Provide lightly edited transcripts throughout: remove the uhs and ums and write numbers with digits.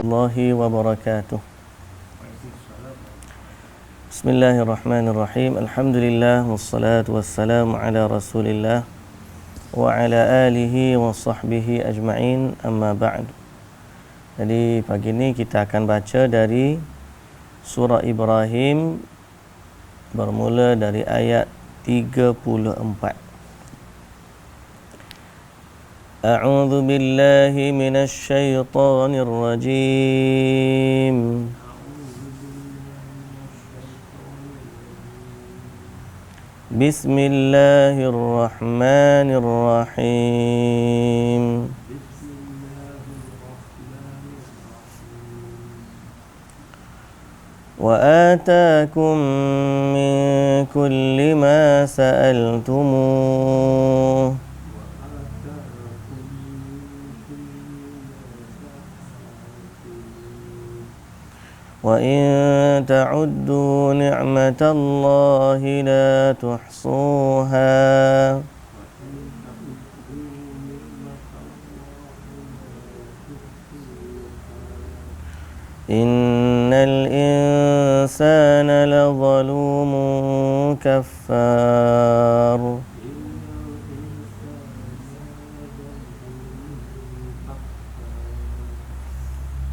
warahmatullahi wabarakatuh. Bismillahirrahmanirrahim. Alhamdulillah wassalatu wassalamu ala Rasulillah wa ala alihi wa sahbihi ajma'in, amma ba'd. Jadi pagi ini kita akan baca dari surah Ibrahim bermula dari ayat 34. A'udzu billahi minasy syaithanir rajim. Bismillahirrahmanirrahim. Wa ataakum min kulli ma sa'altumuh wa in ta'uddu ni'matallahi la tuhsuha innal insana lazalumun kaffar.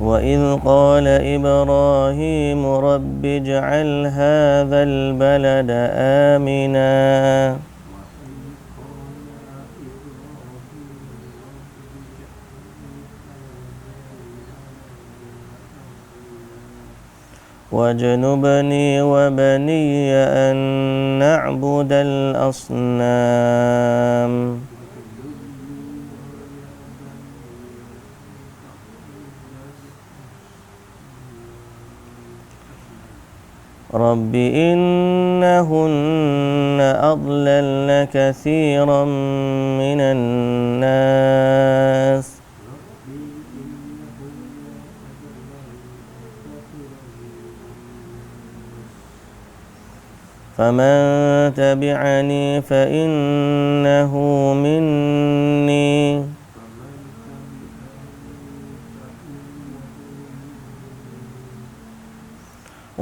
وَإِذْ قَالَ إِبْرَاهِيمُ رَبِّ اجْعَلْ هَذَا الْبَلَدَ آمِنًا وَاجْنُبْنِي وَبَنِيَّ أَن نَّعْبُدَ الْأَصْنَامَ. رب إنهن أضللن كثيرا من الناس فمن تبعني فإنه مني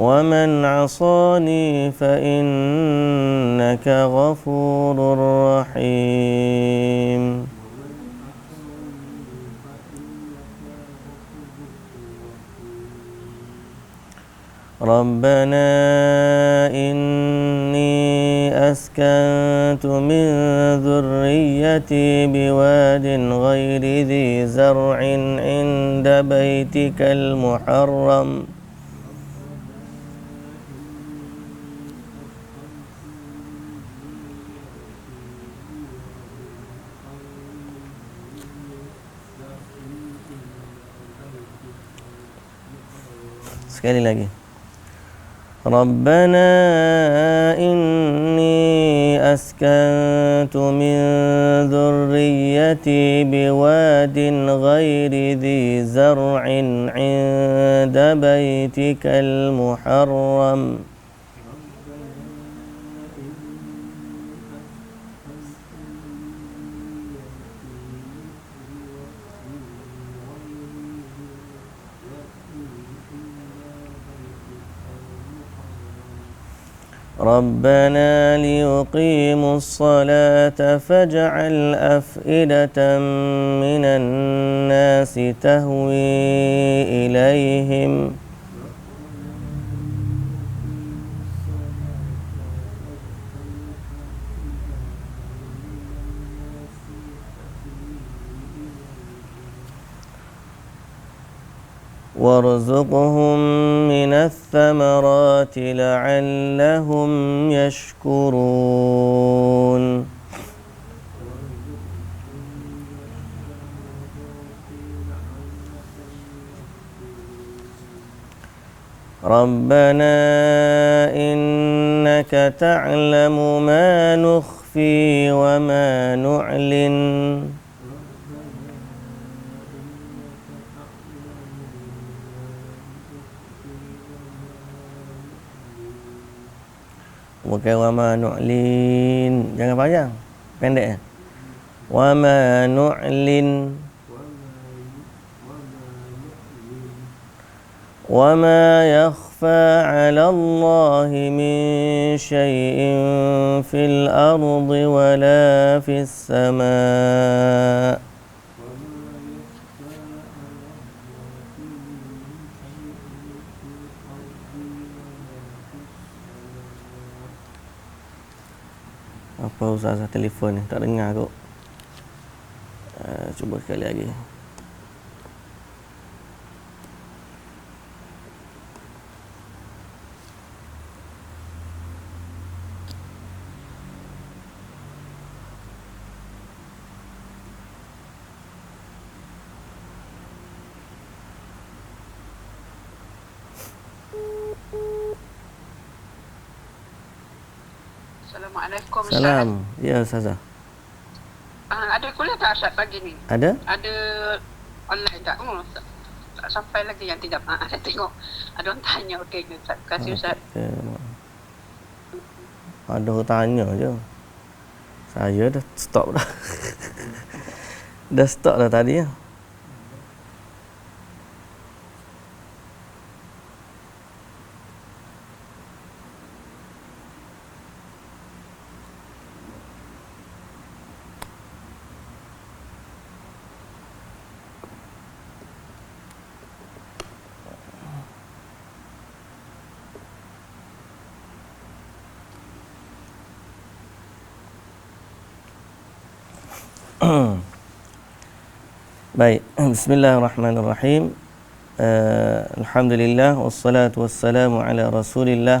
ومن عصاني فإنك غفور رحيم. ربنا إني أسكنت من ذريتي بواد غير ذي زرع عند بيتك المحرم sekali lagi. Rabbana inni askantu min dhurriyyati biwadin ghairi dhi zar'in 'inda baitikal muharram ربنا ليقيموا الصلاة فاجعل أفئدة من الناس تهوي إليهم وارزقهم من الثمرات لعلهم يشكرون. ربنا إنك تعلم ما نخفي وما نعلن bukan wa ma nu'lin, jangan panjang, pendek ya. Wa ma nu'lin وما يخفى على الله من شيء في الأرض ولا في السماء. Apa Ustazah telefon ni? Tak dengar kot. Cuba sekali lagi. Assalamualaikum Ustaz. Salam. Ya Ustazah. Ada kuliah tak Ustaz pagi ni? Ada? Ada online tak? Tak sampai lagi yang tidak. Saya tengok ada orang tanya. Okey Ustaz. Terima kasih Ustaz. Ada orang tanya je. Saya dah stop dah. Dah stop dah tadi ya. Baik, bismillahirrahmanirrahim. Alhamdulillah wassalatu wassalamu ala Rasulillah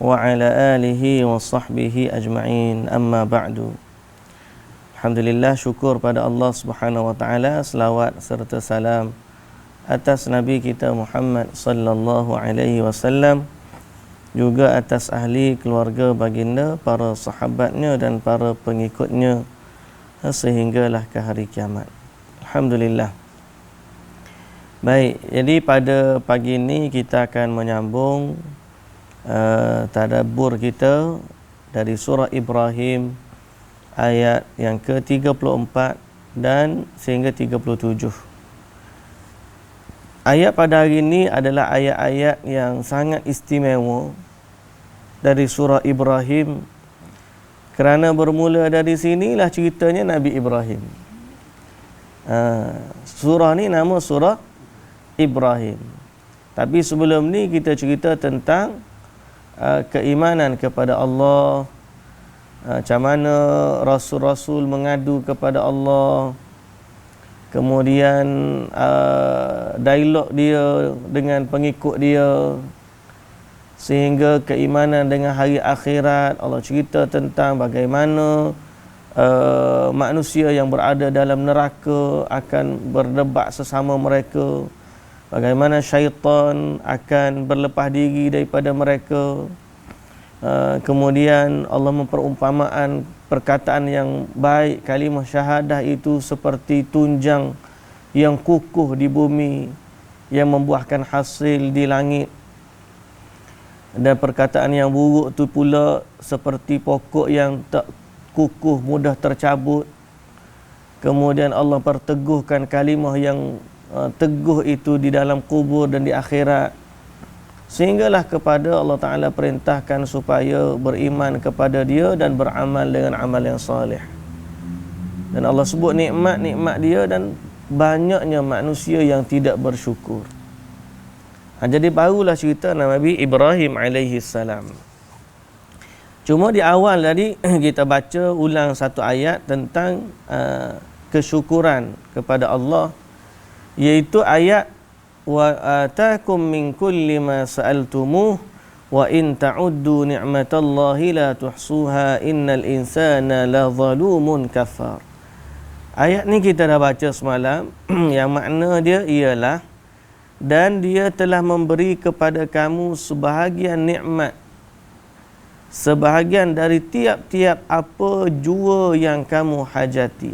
wa ala alihi wa sahbihi ajma'in. Amma ba'du. Alhamdulillah, syukur pada Allah Subhanahu wa taala, selawat serta salam atas nabi kita Muhammad sallallahu alaihi wasallam, juga atas ahli keluarga baginda, para sahabatnya dan para pengikutnya sehinggalah ke hari kiamat. Alhamdulillah. Baik, jadi pada pagi ini kita akan menyambung tadabbur kita dari surah Ibrahim ayat yang ke-34 dan sehingga 37. Ayat pada hari ini adalah ayat-ayat yang sangat istimewa dari surah Ibrahim, kerana bermula dari sinilah ceritanya Nabi Ibrahim. Surah ni nama surah Ibrahim. Tapi sebelum ni kita cerita tentang keimanan kepada Allah, macam mana Rasul-Rasul mengadu kepada Allah, kemudian dialog dia dengan pengikut dia, sehingga keimanan dengan hari akhirat. Allah cerita tentang bagaimana manusia yang berada dalam neraka akan berdebat sesama mereka, bagaimana syaitan akan berlepas diri daripada mereka. Kemudian Allah memperumpamaan perkataan yang baik, kalimah syahadah itu seperti tunjang yang kukuh di bumi, yang membuahkan hasil di langit. Dan perkataan yang buruk itu pula seperti pokok yang tak kukuh, mudah tercabut. Kemudian Allah perteguhkan kalimah yang teguh itu di dalam kubur dan di akhirat, sehinggalah kepada Allah Ta'ala perintahkan supaya beriman kepada dia dan beramal dengan amal yang salih. Dan Allah sebut nikmat-nikmat dia dan banyaknya manusia yang tidak bersyukur. Jadi barulah cerita Nabi Ibrahim alaihi salam. Cuma di awal tadi kita baca ulang satu ayat tentang kesyukuran kepada Allah, iaitu ayat wa atakum min kulli ma sa'altumuh wa in ta'uddu ni'matallahi la tuhsuha innal insana la zalumun kafar. Ayat ni kita dah baca semalam yang makna dia ialah, dan dia telah memberi kepada kamu sebahagian nikmat, sebahagian dari tiap-tiap apa jua yang kamu hajati.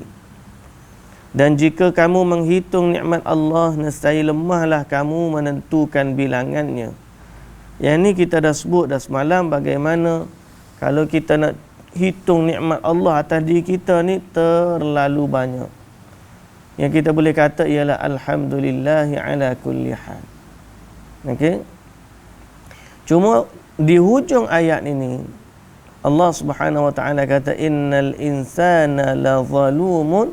Dan jika kamu menghitung nikmat Allah, nescaya lemahlah kamu menentukan bilangannya. Yang ni kita dah sebut dah semalam, bagaimana kalau kita nak hitung nikmat Allah atas diri kita ni terlalu banyak. Yang kita boleh kata ialah alhamdulillahi ala kulli hal. Okey. Cuma di hujung ayat ini Allah Subhanahu wa taala kata innal insana la zalumun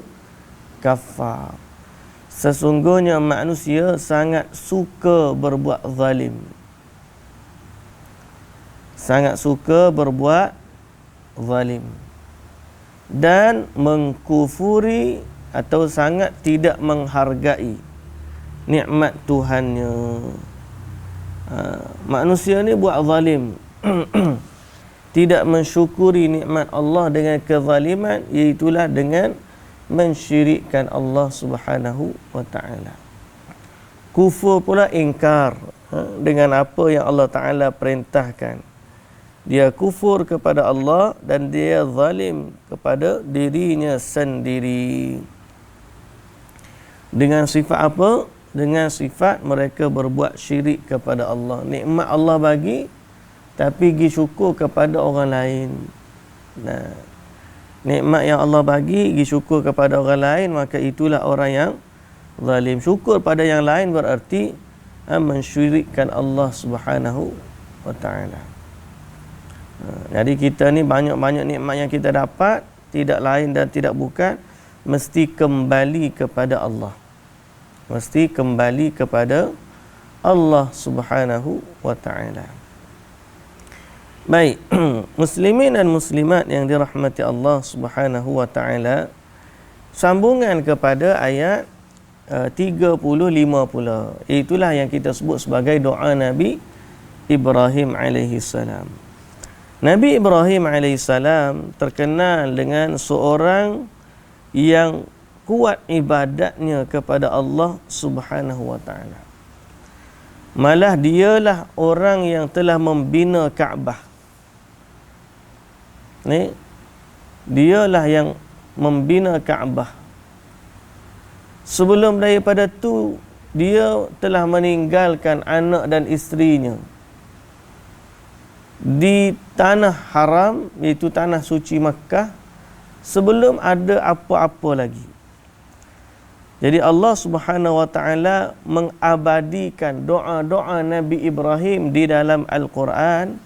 kafar. Sesungguhnya manusia sangat suka berbuat zalim. Sangat suka berbuat zalim. Dan mengkufuri atau sangat tidak menghargai nikmat Tuhannya. Manusia ni buat zalim. Tidak mensyukuri nikmat Allah dengan kezaliman, iaitulah dengan mensyirikkan Allah Subhanahu wa taala. Kufur pula ingkar dengan apa yang Allah Taala perintahkan. Dia kufur kepada Allah dan dia zalim kepada dirinya sendiri. Dengan sifat apa? Dengan sifat mereka berbuat syirik kepada Allah. Nikmat Allah bagi, tapi pergi syukur kepada orang lain. Nah, nikmat yang Allah bagi, pergi syukur kepada orang lain, maka itulah orang yang zalim. Syukur pada yang lain berarti mensyirikkan Allah Subhanahu wa taala. Jadi kita ni banyak-banyak nikmat yang kita dapat, tidak lain dan tidak bukan, mesti kembali kepada Allah. Mesti kembali kepada Allah Subhanahu wa taala. Baik, muslimin dan muslimat yang dirahmati Allah Subhanahu wa taala, sambungan kepada ayat 35 pula. Itulah yang kita sebut sebagai doa Nabi Ibrahim alaihi salam. Nabi Ibrahim alaihi salam terkenal dengan seorang yang kuat ibadatnya kepada Allah Subhanahu wa taala. Malah dialah orang yang telah membina Kaabah. Ni dialah yang membina Kaabah. Sebelum daripada tu dia telah meninggalkan anak dan isterinya di tanah haram, iaitu tanah suci Makkah, sebelum ada apa-apa lagi. Jadi Allah Subhanahu wa taala mengabadikan doa-doa Nabi Ibrahim di dalam Al-Quran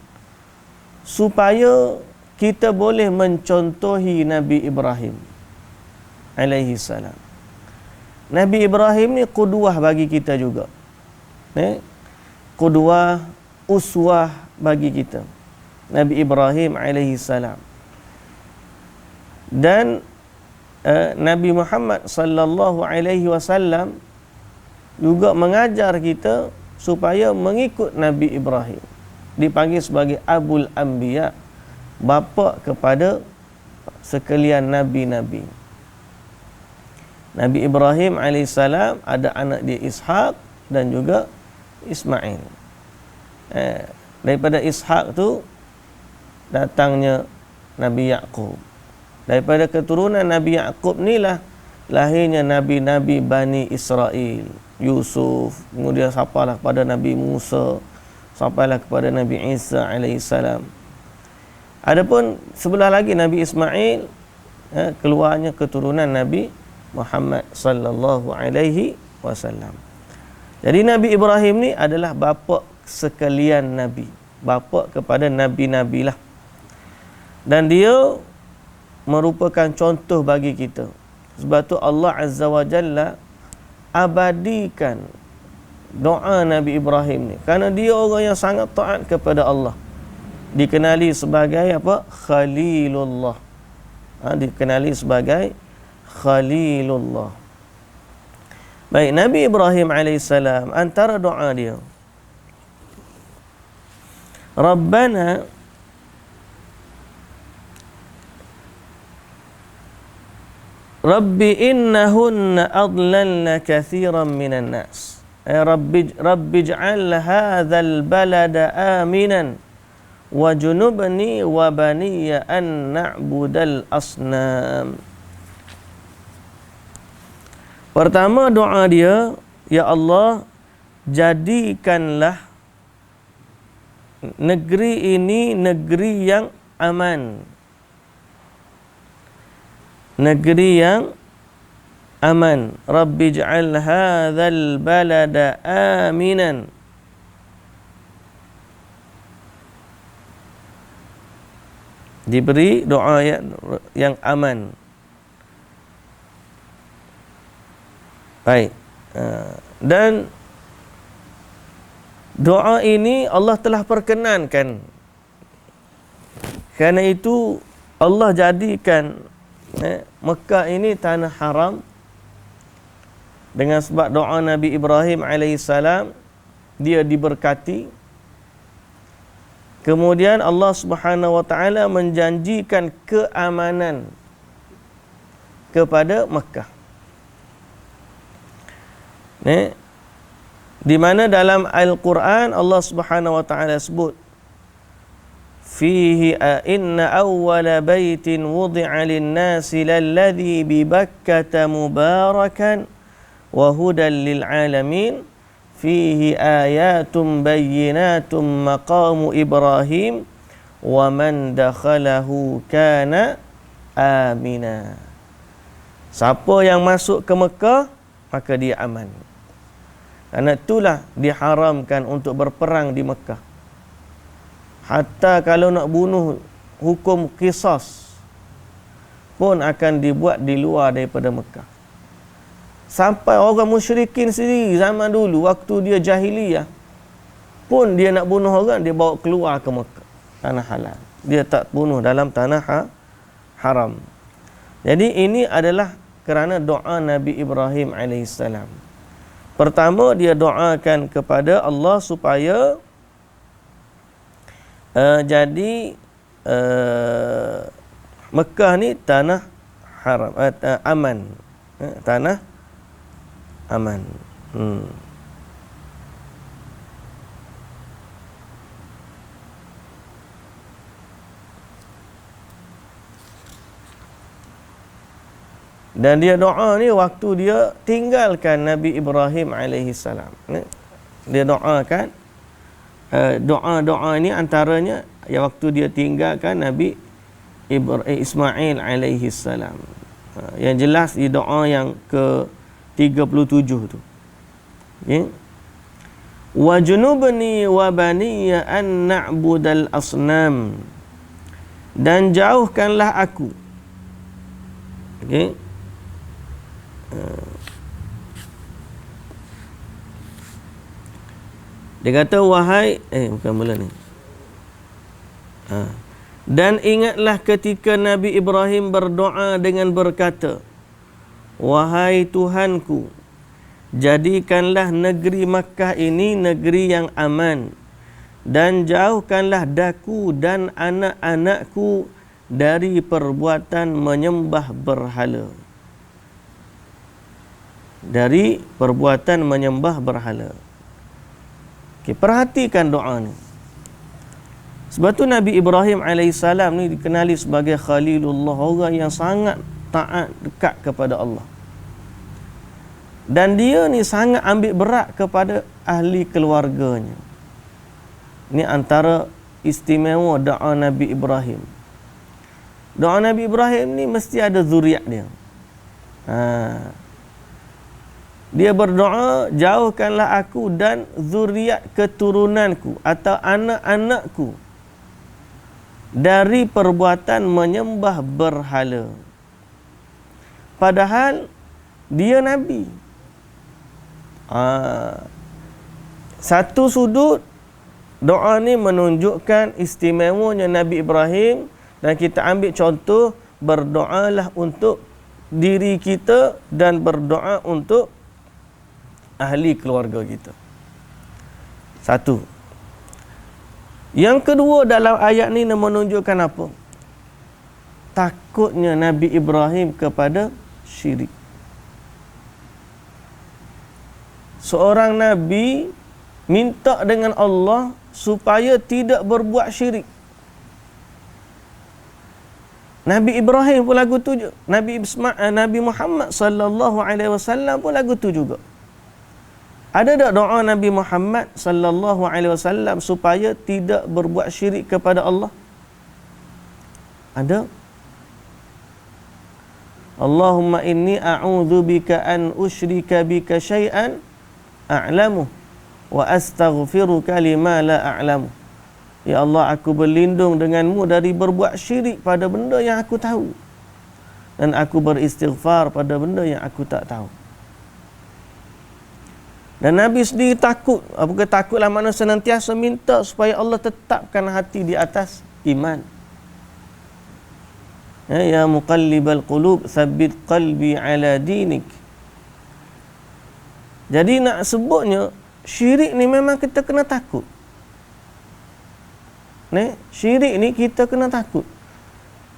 supaya kita boleh mencontohi Nabi Ibrahim alaihi salam. Nabi Ibrahim ni qudwah bagi kita juga. Qudwah, uswah bagi kita. Nabi Ibrahim alaihi salam. Dan Nabi Muhammad sallallahu alaihi wasallam juga mengajar kita supaya mengikut Nabi Ibrahim. Dipanggil sebagai Abul Anbiya, bapa kepada sekalian nabi-nabi. Nabi Ibrahim alaihissalam ada anak dia Ishaq dan juga Ismail. Daripada Ishaq tu datangnya Nabi Yaqub. Daripada keturunan Nabi Yaqub inilah lahirnya nabi-nabi Bani Israel. Yusuf, kemudian sampailah kepada Nabi Musa, sampailah kepada Nabi Isa alaihissalam. Adapun sebelah lagi Nabi Ismail, keluarnya keturunan Nabi Muhammad sallallahu alaihi wasallam. Jadi Nabi Ibrahim ni adalah bapa sekalian nabi, bapa kepada nabi-nabilah. Dan dia merupakan contoh bagi kita. Sebab tu Allah Azza wa Jalla abadikan doa Nabi Ibrahim ni, kerana dia orang yang sangat taat kepada Allah. Dikenali sebagai apa? Khalilullah. Dikenali sebagai Khalilullah. Baik, Nabi Ibrahim alaihissalam antara doa dia, Rabbana Rabbi innahunna adlalna kathiran minan nas. Rabbi ij'al hadzal balada aminan wajnubni wa baniya an na'budal asnam. Pertama doa dia, ya Allah, jadikanlah negeri ini negeri yang aman. Negeri yang aman. Rabbi ij'al hadzal balada aminan diberi doa yang aman. Baik. Dan doa ini Allah telah perkenankan. Kerana itu Allah jadikan Mekah ini tanah haram dengan sebab doa Nabi Ibrahim alaihissalam, dia diberkati. Kemudian Allah Subhanahu wa taala menjanjikan keamanan kepada Mekah. Di mana dalam Al-Quran Allah Subhanahu wa taala sebut, fihi inna awwala baitin wudi'a lin-nasi lalladhi bi Bakkah mubarakan wa hudan lil alamin fihi ayatum bayyinatum maqamu Ibrahim wa man dakhalahu kana amina. Siapa yang masuk ke Mekah maka dia aman. Kerana itulah diharamkan untuk berperang di Mekah. Hatta kalau nak bunuh, hukum qisas pun akan dibuat di luar daripada Mekah. Sampai orang musyrikin sendiri zaman dulu, waktu dia jahiliyah pun dia nak bunuh orang, dia bawa keluar ke Mekah, tanah halal. Dia tak bunuh dalam tanah haram. Jadi ini adalah kerana doa Nabi Ibrahim alaihissalam. Pertama, dia doakan kepada Allah supaya jadi Mekah ni tanah haram, aman, tanah aman. Dan dia doa ni waktu dia tinggalkan Nabi Ibrahim alaihissalam. Dia doakan doa-doa ini antaranya yang waktu dia tinggalkan Nabi Ismail alaihissalam. Yang jelas di doa yang ke-37 tu. Ya. Wa junubni wa baniya an na'budal asnam. Dan jauhkanlah aku. Okey. Dia kata wahai bukan mula ni. Dan ingatlah ketika Nabi Ibrahim berdoa dengan berkata, wahai Tuhanku, jadikanlah negeri Makkah ini negeri yang aman, dan jauhkanlah daku dan anak-anakku dari perbuatan menyembah berhala. Dari perbuatan menyembah berhala. Okay, perhatikan doa ni. Sebab tu Nabi Ibrahim alaihissalam ni dikenali sebagai Khalilullah, orang yang sangat taat, dekat kepada Allah. Dan dia ni sangat ambil berat kepada ahli keluarganya. Ni antara istimewa doa Nabi Ibrahim. Doa Nabi Ibrahim ni mesti ada zuriat dia. Dia berdoa, jauhkanlah aku dan zuriat keturunanku atau anak-anakku dari perbuatan menyembah berhala. Padahal dia Nabi. Satu sudut doa ni menunjukkan istimewanya Nabi Ibrahim, dan kita ambil contoh, berdoalah untuk diri kita dan berdoa untuk ahli keluarga kita. Satu. Yang kedua, dalam ayat ni menunjukkan apa? Takutnya Nabi Ibrahim kepada syirik. Seorang Nabi minta dengan Allah supaya tidak berbuat syirik. Nabi Ibrahim pun lagu tu juga. Nabi Muhammad sallallahu alaihi wasallam pun lagu tu juga. Ada tak doa Nabi Muhammad sallallahu alaihi wasallam supaya tidak berbuat syirik kepada Allah? Ada? Allahumma inni a'udzu bika an usyrika bika syai'an a'lamu wa astaghfiruka lima la a'lamu. Ya Allah, aku berlindung denganmu dari berbuat syirik pada benda yang aku tahu, dan aku beristighfar pada benda yang aku tak tahu. Dan Nabi sendiri takut. Apakah takutlah makna senantiasa minta supaya Allah tetapkan hati di atas iman. Ya muqallibal qulub, tsabbit qalbi ala dinik. Jadi nak sebutnya, syirik ni memang kita kena takut. Syirik ni kita kena takut.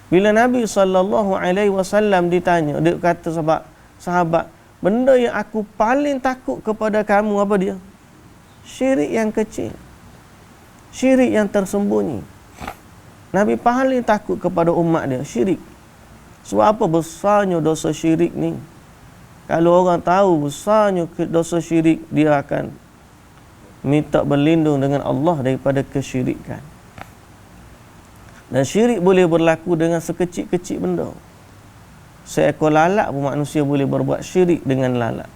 Bila Nabi SAW ditanya, dia kata sahabat, benda yang aku paling takut kepada kamu apa dia? Syirik yang kecil. Syirik yang tersembunyi. Nabi paling takut kepada umat dia, syirik. Sebab apa besarnya dosa syirik ni? Kalau orang tahu besarnya dosa syirik, dia akan minta berlindung dengan Allah daripada kesyirikan. Dan syirik boleh berlaku dengan sekecil-kecil benda. Seekor lalat pun manusia boleh berbuat syirik dengan lalat.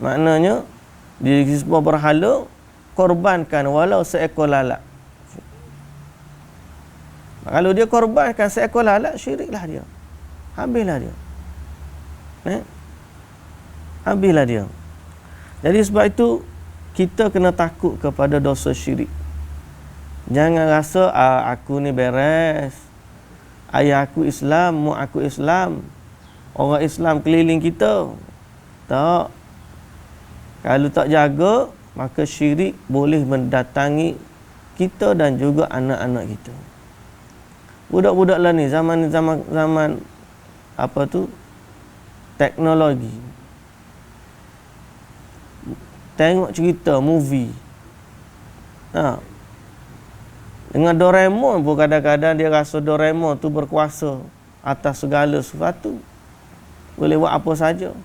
Maknanya, di sebuah berhala, korbankan walau seekor lalat. Kalau dia korbankan seekor lalat, syiriklah dia. Habislah dia. Habislah dia. Jadi sebab itu, kita kena takut kepada dosa syirik. Jangan rasa aku ni beres. Ayah aku Islam, mak aku Islam. Orang Islam keliling kita. Tak. Kalau tak jaga, maka syirik boleh mendatangi kita dan juga anak-anak kita. Budak-budak lah ni zaman apa tu? Teknologi. Tengok cerita movie. Dengan Doraemon pun kadang-kadang dia rasa Doraemon tu berkuasa atas segala sesuatu. Boleh buat apa saja.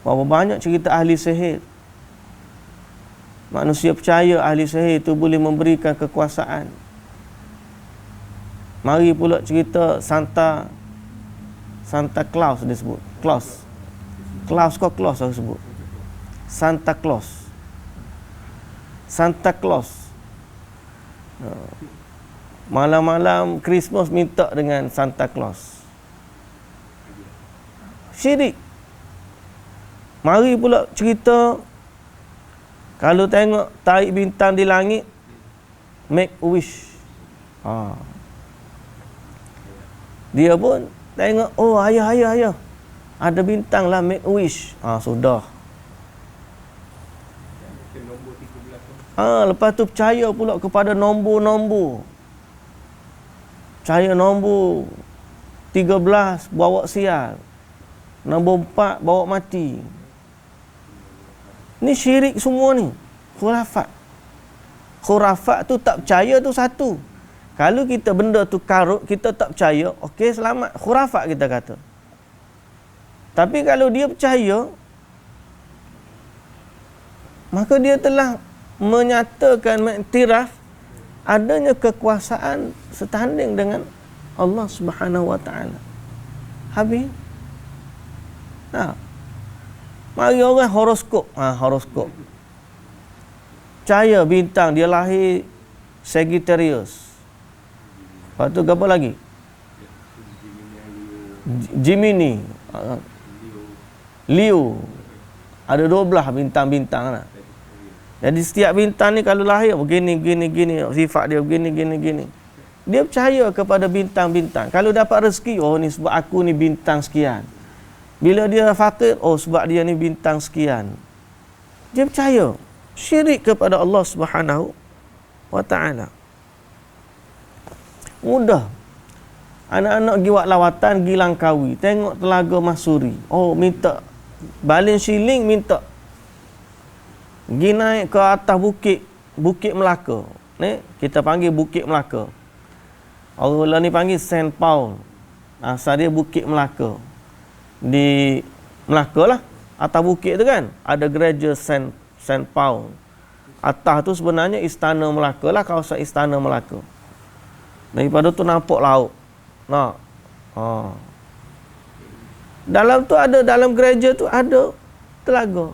Berapa banyak cerita ahli sihir. Manusia percaya ahli sihir tu boleh memberikan kekuasaan. Mari pula cerita Santa Claus dia sebut. Claus aku sebut. Santa Claus. Malam-malam Christmas minta dengan Santa Claus. Syirik. Mari pula cerita, kalau tengok tarik bintang di langit, make a wish. Dia pun tengok, oh ayah, ada bintang lah, make a wish. Sudah. Lepas tu percaya pula kepada nombor-nombor. Percaya nombor 13 bawa sial. Nombor 4 bawa mati. Ni syirik semua ni. Khurafat. Khurafat tu tak percaya tu satu. Kalau kita benda tu karut, kita tak percaya, okey selamat. Khurafat kita kata. Tapi kalau dia percaya, maka dia telah menyatakan, mengiktiraf adanya kekuasaan setanding dengan Allah Subhanahu Wa Taala. Habis. Mari orang horoskop. Horoskop. Percaya bintang dia lahir Sagittarius. Lepas tu apa lagi? Gemini. Leo. Ada 12 bintang-bintang lah. Jadi setiap bintang ni kalau lahir begini, sifat dia begini. Dia percaya kepada bintang-bintang. Kalau dapat rezeki, oh ni sebab aku ni bintang sekian. Bila dia fakir, oh sebab dia ni bintang sekian. Dia percaya. Syirik kepada Allah Subhanahu Wa Taala. Mudah. Anak-anak pergi buat lawatan, pergi Langkawi, tengok Telaga Masuri. Oh minta. Balin Siling minta. Pergi naik ke atas Bukit Melaka. Ni kita panggil Bukit Melaka. Orang ni panggil Saint Paul. Asal dia Bukit Melaka. Di Melaka lah. Atas bukit tu kan ada gereja Saint Paul. Atas tu sebenarnya Istana Melaka lah, kawasan Istana Melaka. Daripada tu nampak laut. Dalam gereja tu ada telaga.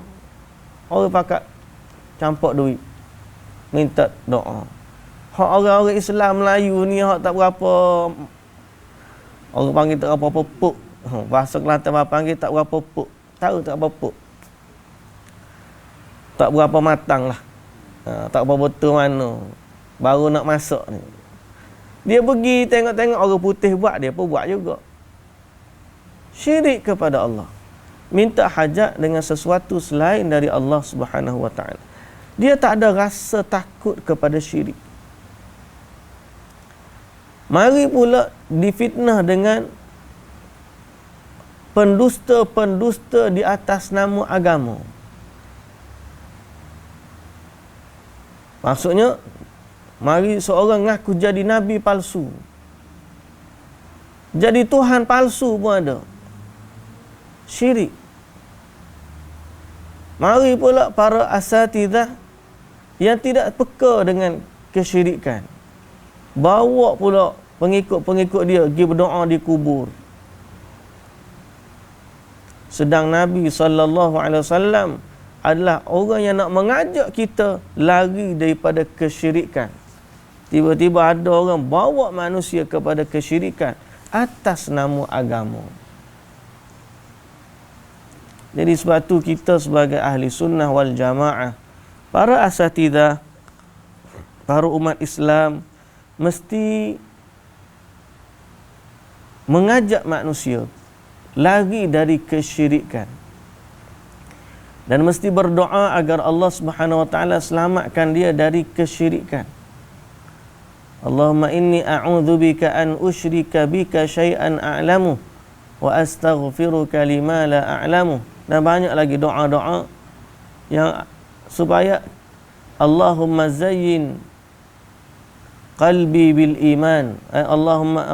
Orang pakat campak duit, minta doa. Hak orang-orang Islam Melayu ni hak tak berapa, orang panggil tak berapa pupuk. Bahasa Kelantan panggil tak berapa pupuk. Tahu tak berapa pupuk? Tak berapa matang lah. Tak berapa betul mana. Baru nak masak ni. Dia pergi tengok-tengok orang putih buat, dia pun buat juga. Syirik kepada Allah. Minta hajat dengan sesuatu selain dari Allah Subhanahu wa taala. Dia tak ada rasa takut kepada syirik. Mari pula difitnah dengan pendusta-pendusta di atas nama agama. Maksudnya, mari seorang ngaku jadi nabi palsu. Jadi Tuhan palsu pun ada. Syirik. Mari pula para asatidzah yang tidak peka dengan kesyirikan. Bawa pula pengikut-pengikut dia pergi berdoa di kubur. Sedang Nabi SAW adalah orang yang nak mengajak kita lari daripada kesyirikan. Tiba-tiba ada orang bawa manusia kepada kesyirikan atas nama agama. Jadi sebab tu kita sebagai ahli sunnah wal jamaah, para asatidzah, para umat Islam mesti mengajak manusia lari dari kesyirikan. Dan mesti berdoa agar Allah Subhanahu wa taala selamatkan dia dari kesyirikan. Allahumma inni a'udzubika an usyrika bika syai'an a'lamu wa astaghfiruka lima la a'lamu. Dan banyak lagi doa-doa yang supaya Allahumma zayyin qalbi bil iman. Allahumma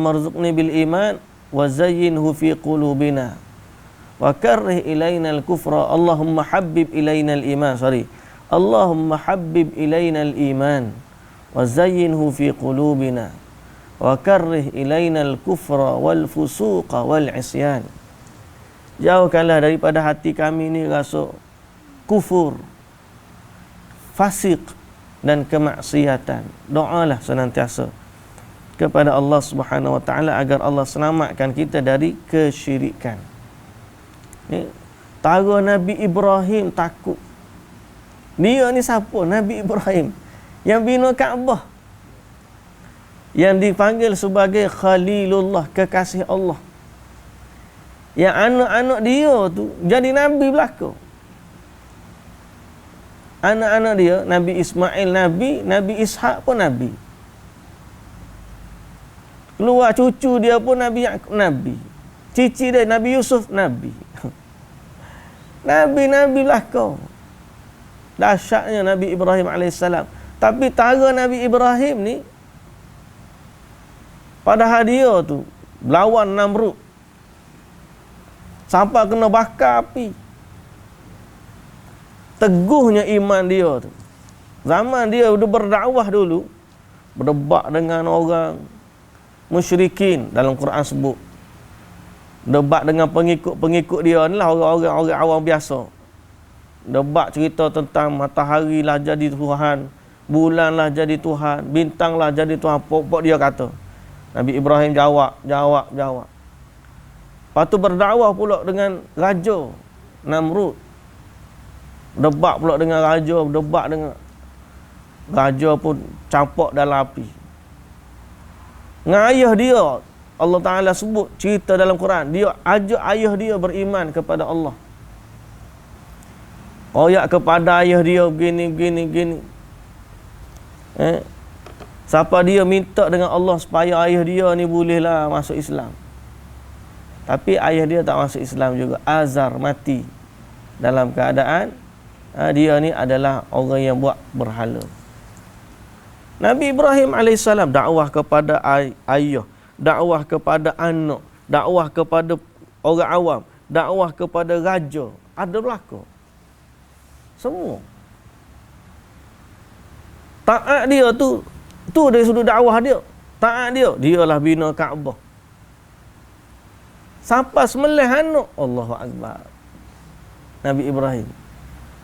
arzuqni bil iman wa zayyinhu fi qulubina wa karrih ilaina al kufra. Allahumma habbib ilaina al iman. Allahumma habbib ilaina al iman wa zayyinhu fi qulubina wa karrih ilaina al kufra wal fusuqa wal isyan. Jauhkanlah daripada hati kami ni rasa kufur, fasik dan kemaksiatan. Doalah senantiasa kepada Allah Subhanahu wa taala agar Allah selamatkan kita dari kesyirikan. Ni tara Nabi Ibrahim takut. Dia ni siapa? Nabi Ibrahim yang bina Kaabah, yang dipanggil sebagai Khalilullah, kekasih Allah. Yang anak-anak dia tu jadi nabi belaka. Anak-anak dia, Nabi Ismail nabi, Nabi Ishak pun nabi. Keluar cucu dia pun Nabi Yaqub nabi. Cici dia Nabi Yusuf nabi. Nabi-nabi belaka. Dahsyatnya Nabi Ibrahim AS. Tapi tara Nabi Ibrahim ni, padahal dia tu lawan Namrud sampai kena bakar api. Teguhnya iman dia tu. Zaman dia berdakwah dulu, berdebat dengan orang musyrikin, dalam Quran sebut. Debat dengan pengikut-pengikut dia ni lah, orang awam biasa. Debat cerita tentang matahari lah jadi Tuhan, bulan lah jadi Tuhan, bintang lah jadi Tuhan. Pokok dia kata. Nabi Ibrahim jawab. Lepas tu berdakwah pula dengan raja Namrud. Debat pula dengan raja, raja pun campak dalam api. Dengan ayah dia, Allah Ta'ala sebut cerita dalam Quran, dia ajak ayah dia beriman kepada Allah. Royak kepada ayah dia begini. Siapa dia minta dengan Allah supaya ayah dia ni bolehlah masuk Islam. Tapi ayah dia tak masuk Islam juga. Azar mati dalam keadaan dia ni adalah orang yang buat berhala. Nabi Ibrahim AS dakwah kepada ayah, dakwah kepada anak, dakwah kepada orang awam, dakwah kepada raja. Ada belaka. Semua. Taat dia tu dari sudut dakwah dia. Taat dialah bina Kaabah. Sampai sembelih anak. Allahu Akbar. Nabi Ibrahim.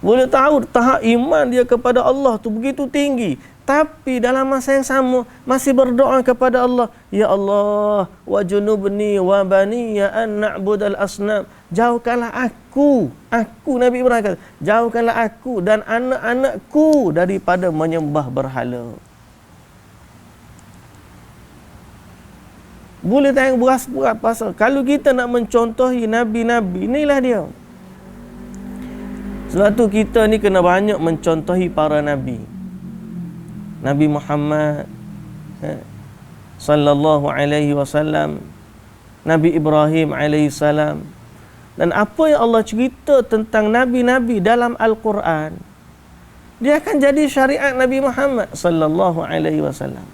Boleh tahu tahap iman dia kepada Allah tu begitu tinggi. Tapi dalam masa yang sama masih berdoa kepada Allah, ya Allah, wa junubni wa bani ya an na'budal asnam. Jauhkanlah aku Nabi Ibrahim kata, jauhkanlah aku dan anak-anakku daripada menyembah berhala. Boleh tengok beras-beras pasal kalau kita nak mencontohi nabi-nabi, inilah dia. Sebab tu kita ni kena banyak mencontohi para nabi. Nabi Muhammad sallallahu alaihi wasallam, Nabi Ibrahim alaihi salam. Dan apa yang Allah cerita tentang nabi-nabi dalam Al-Quran, dia akan jadi syariat Nabi Muhammad sallallahu alaihi wasallam.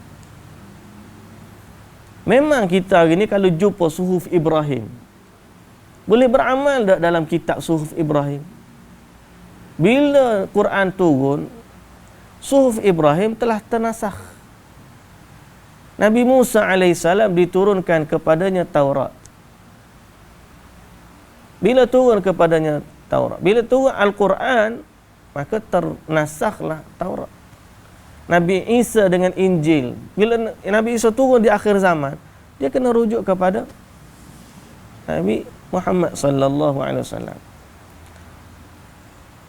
Memang kita hari ni kalau jumpa suhuf Ibrahim, boleh beramal tak dalam kitab suhuf Ibrahim? Bila Quran turun, suhuf Ibrahim telah ternasakh. Nabi Musa AS diturunkan kepadanya Taurat. Bila turun kepadanya Taurat, bila turun Al-Quran, maka ternasakhlah Taurat. Nabi Isa dengan Injil, bila Nabi Isa turun di akhir zaman, dia kena rujuk kepada Nabi Muhammad sallallahu alaihi wasallam.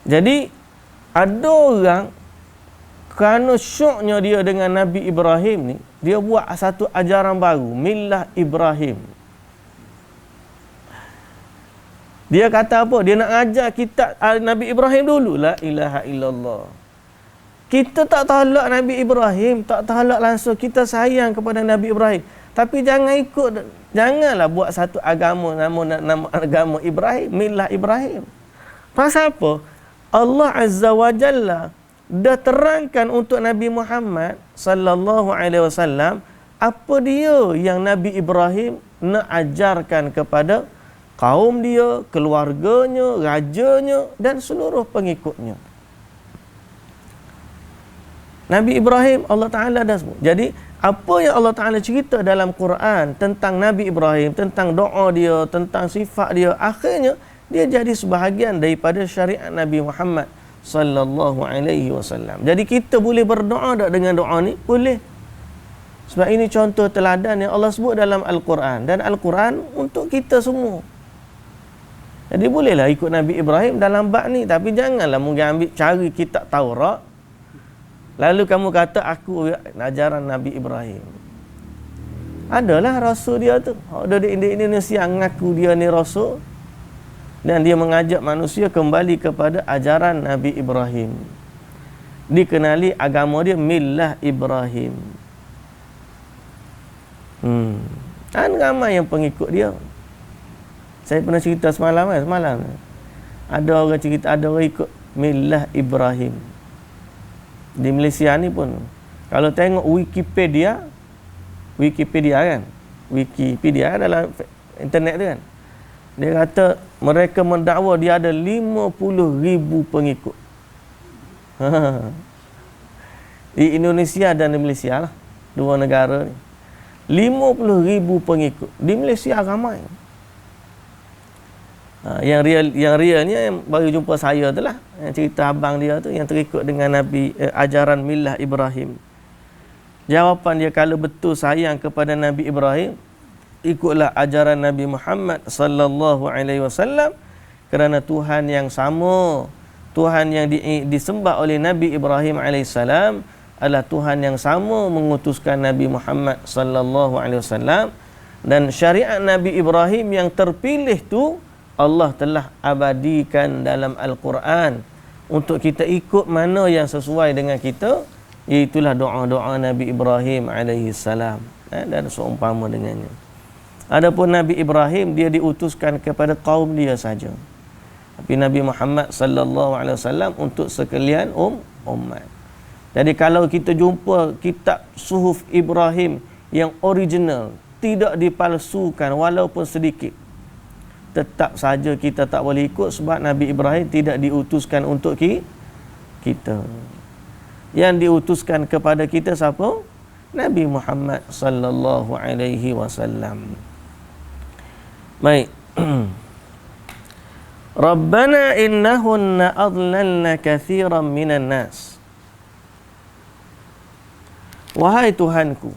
Jadi ada orang kerana syoknya dia dengan Nabi Ibrahim ni, dia buat satu ajaran baru, millah Ibrahim. Dia kata apa? Dia nak ajar kita Nabi Ibrahim dulu. La ilaha illallah. Kita tak tolak Nabi Ibrahim, tak tolak langsung, kita sayang kepada Nabi Ibrahim. Tapi janganlah buat satu agama nama agama Ibrahim, millah Ibrahim. Pasal apa? Allah Azza wa Jalla dah terangkan untuk Nabi Muhammad sallallahu alaihi wasallam apa dia yang Nabi Ibrahim nak ajarkan kepada kaum dia, keluarganya, rajanya dan seluruh pengikutnya. Nabi Ibrahim Allah Ta'ala dah sebut. Jadi apa yang Allah Ta'ala cerita dalam Quran tentang Nabi Ibrahim, tentang doa dia, tentang sifat dia, akhirnya dia jadi sebahagian daripada syariat Nabi Muhammad sallallahu alaihi wasallam. Jadi kita boleh berdoa tak dengan doa ni? Boleh. Sebab ini contoh teladan yang Allah sebut dalam Al-Quran, dan Al-Quran untuk kita semua. Jadi bolehlah ikut Nabi Ibrahim dalam bab ni, tapi janganlah mungkin ambil cari kitab Taurat lalu kamu kata aku ajaran Nabi Ibrahim. Adalah rasul dia tu, ada di Indonesia ngaku dia ni rasul, dan dia mengajak manusia kembali kepada ajaran Nabi Ibrahim. Dikenali agama dia millah Ibrahim. Kan ramai yang pengikut dia. Saya pernah cerita semalam. Ada orang cerita, ada orang ikut millah Ibrahim. Di Malaysia ni pun, kalau tengok Wikipedia kan, Wikipedia dalam internet tu kan, dia kata mereka mendakwa dia ada 50,000 pengikut. Di Indonesia dan di Malaysia lah, dua negara ni. 50,000 pengikut. Di Malaysia ramai. Yang realnya yang baru jumpa saya tu lah, yang cerita abang dia tu yang terikut dengan Nabi ajaran millah Ibrahim. Jawapan dia, kalau betul sayang kepada Nabi Ibrahim, ikutlah ajaran Nabi Muhammad sallallahu alaihi wasallam, kerana Tuhan yang sama, Tuhan yang disembah oleh Nabi Ibrahim alaihissalam adalah Tuhan yang sama mengutuskan Nabi Muhammad sallallahu alaihi wasallam, dan syariat Nabi Ibrahim yang terpilih tu Allah telah abadikan dalam Al-Quran untuk kita ikut mana yang sesuai dengan kita, iaitulah doa-doa Nabi Ibrahim alaihissalam, dan seumpama dengannya. Adapun Nabi Ibrahim, dia diutuskan kepada kaum dia saja. Tapi Nabi Muhammad sallallahu alaihi wasallam untuk sekalian umat. Jadi kalau kita jumpa kitab suhuf Ibrahim yang original, tidak dipalsukan walaupun sedikit, tetap saja kita tak boleh ikut, sebab Nabi Ibrahim tidak diutuskan untuk kita. Yang diutuskan kepada kita siapa? Nabi Muhammad sallallahu alaihi wasallam. Baik. Rabbana innahunna adlalna katsiran minan nas. Wahai Tuhanku,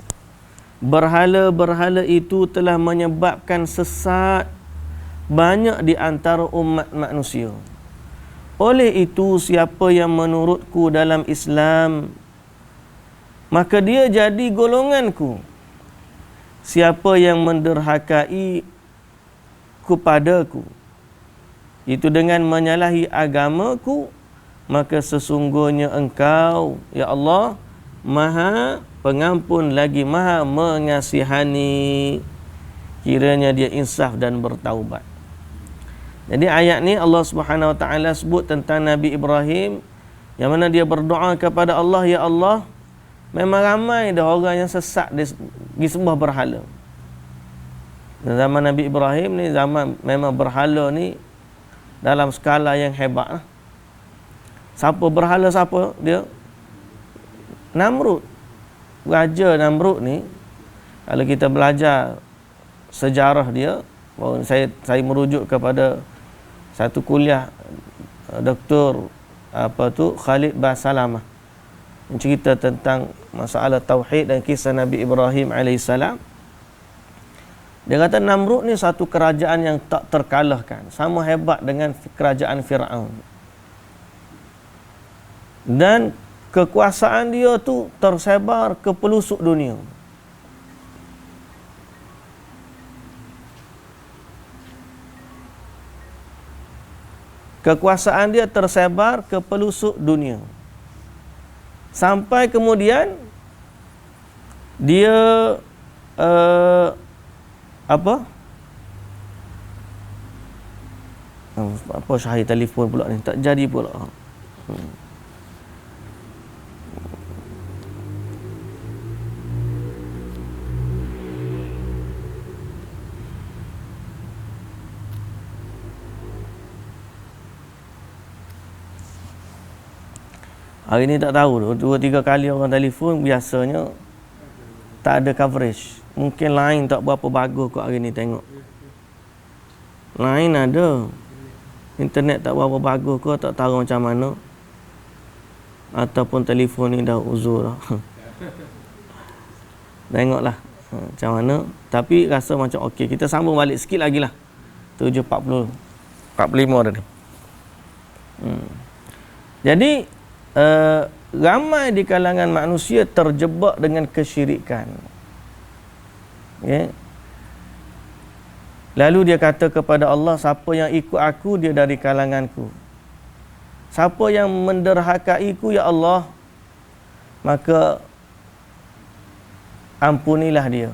berhala-berhala itu telah menyebabkan sesat banyak di antara umat manusia. Oleh itu, siapa yang menurutku dalam Islam, maka dia jadi golonganku. Siapa yang menderhakai kepadaku, itu dengan menyalahi agamaku, maka sesungguhnya Engkau, ya Allah, Maha Pengampun lagi Maha Mengasihani. Kiranya dia insaf dan bertaubat. Jadi ayat ni Allah Subhanahu Wa Taala sebut tentang Nabi Ibrahim, yang mana dia berdoa kepada Allah, ya Allah, memang ramai dah orang yang sesat di sembah berhala. Zaman Nabi Ibrahim ni zaman memang berhala ni dalam skala yang hebat lah. Siapa berhala siapa dia? Namrud. Raja Namrud ni, kalau kita belajar sejarah dia, saya merujuk kepada satu kuliah Dr. Khalid Basalamah, cerita tentang masalah tauhid dan kisah Nabi Ibrahim alaihissalam. Dia kata Namrud ni satu kerajaan yang tak terkalahkan, sama hebat dengan kerajaan Firaun. Dan kekuasaan dia tu tersebar ke pelosok dunia. Kekuasaan dia tersebar ke pelosok dunia. Sampai kemudian dia apa Syahid telefon pula ni, tak jadi pula. Hari ni tak tahu, 2-3 kali orang telefon, biasanya tak ada coverage. Mungkin line tak berapa bagus kot hari ni tengok. Line ada, internet tak berapa bagus kot, tak tahu macam mana. Ataupun telefon ni dah uzur dah. Tengoklah macam mana. Tapi rasa macam okey. Kita sambung balik sikit lagi lah. 7.45 dah ni. Jadi ramai di kalangan manusia terjebak dengan kesyirikan. Okay. Lalu dia kata kepada Allah, siapa yang ikut aku, dia dari kalanganku. Siapa yang menderhakaiku, ya Allah, maka ampunilah dia.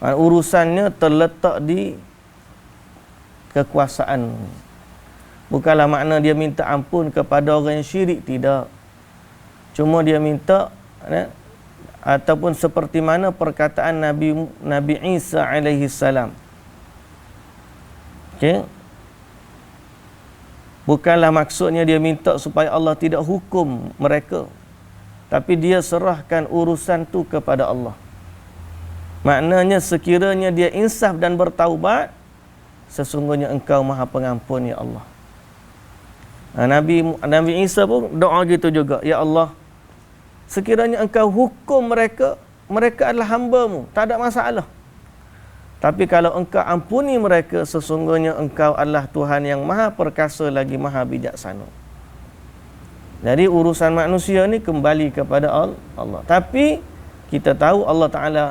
Urusannya terletak di kekuasaan. Bukanlah makna dia minta ampun kepada orang yang syirik, tidak. Cuma dia minta ataupun seperti mana perkataan Nabi Isa alaihi salam. Okey. Bukanlah maksudnya dia minta supaya Allah tidak hukum mereka, tapi dia serahkan urusan tu kepada Allah. Maknanya sekiranya dia insaf dan bertaubat, sesungguhnya Engkau Maha Pengampun, ya Allah. Nabi Isa pun doa gitu juga, ya Allah, sekiranya Engkau hukum mereka, mereka adalah hamba-Mu, tak ada masalah. Tapi kalau Engkau ampuni mereka, sesungguhnya Engkau adalah Tuhan yang Maha Perkasa lagi Maha Bijaksana. Jadi urusan manusia ni kembali kepada Allah. Tapi kita tahu Allah Ta'ala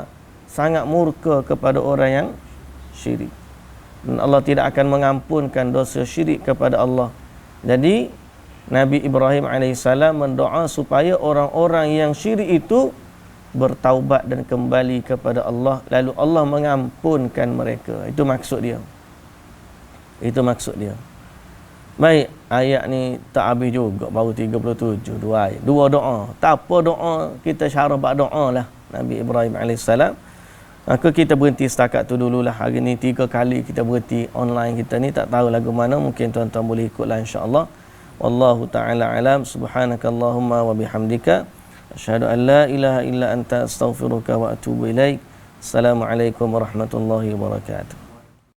sangat murka kepada orang yang syirik. Dan Allah tidak akan mengampunkan dosa syirik kepada Allah. Jadi Nabi Ibrahim AS mendoa supaya orang-orang yang syirik itu bertaubat dan kembali kepada Allah, lalu Allah mengampunkan mereka. Itu maksud dia. Itu maksud dia. Baik, ayat ni tak habis juga, baru 37, 2 ayat. 2 doa. Tak apa doa, kita syarah bab doa lah Nabi Ibrahim AS. Maka kita berhenti setakat tu dululah. Hari ni 3 kali kita berhenti online kita ni, tak tahu lagu mana, mungkin tuan-tuan boleh ikutlah insya-Allah. Wallahu taala alam. Subhanakallahumma wa bihamdika asyhadu an la ilaha illa anta astaghfiruka wa atubu ilaik. Assalamualaikum warahmatullahi wabarakatuh.